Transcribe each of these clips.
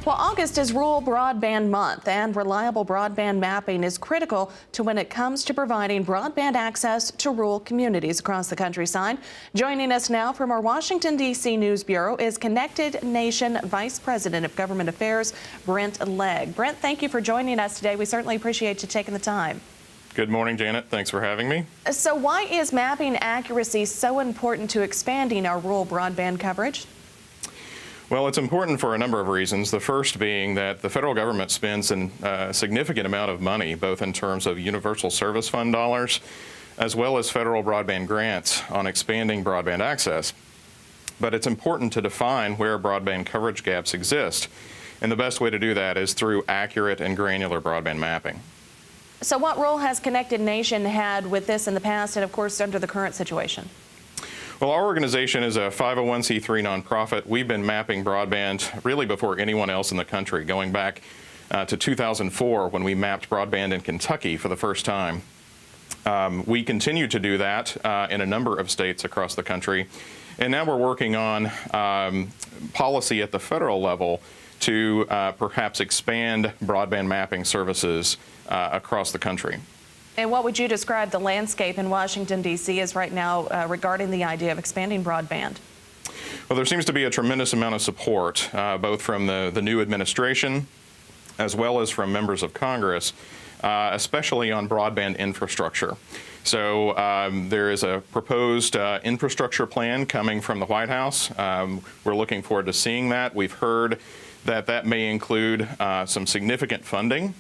Well, August is Rural Broadband Month, and reliable broadband mapping is critical to when it comes to providing broadband access to rural communities across the countryside. Joining us now from our Washington, D.C. News Bureau is Connected Nation Vice President of Government Affairs, Brent Legg. Brent, thank you for joining us today. We certainly appreciate you taking the time. Good morning, Janet. Thanks for having me. So why is mapping accuracy so important to expanding our rural broadband coverage? Well, it's important for a number of reasons. The first being that the federal government spends a significant amount of money, both in terms of Universal Service Fund dollars, as well as federal broadband grants on expanding broadband access. But it's important to define where broadband coverage gaps exist. And the best way to do that is through accurate and granular broadband mapping. So what role has Connected Nation had with this in the past and, of course, under the current situation? Well, our organization is a 501c3 nonprofit. We've been mapping broadband really before anyone else in the country, going back to 2004 when we mapped broadband in Kentucky for the first time. We continue to do that in a number of states across the country. And now we're working on policy at the federal level to perhaps expand broadband mapping services across the country. And what would you describe the landscape in Washington, D.C. as right now regarding the idea of expanding broadband? Well, there seems to be a tremendous amount of support, both from the new administration as well as from members of Congress, especially on broadband infrastructure. So there is a proposed infrastructure plan coming from the White House. We're looking forward to seeing that. We've heard that that may include some significant funding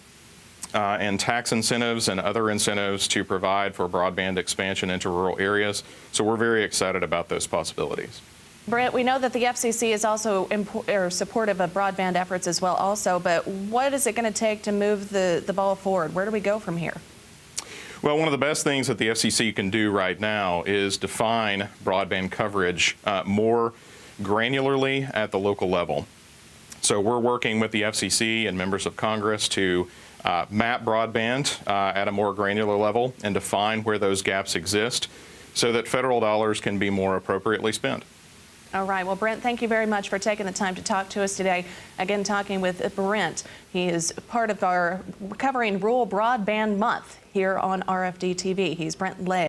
and tax incentives and other incentives to provide for broadband expansion into rural areas. So we're very excited about those possibilities. Brent, we know that the FCC is also supportive of broadband efforts as well also, but what is it going to take to move the ball forward? Where do we go from here? Well, one of the best things that the FCC can do right now is define broadband coverage more granularly at the local level. So we're working with the FCC and members of Congress to map broadband at a more granular level and define where those gaps exist so that federal dollars can be more appropriately spent. All right. Well, Brent, thank you very much for taking the time to talk to us today. Again, talking with Brent. He is part of our covering Rural Broadband Month here on RFD-TV. He's Brent Legg.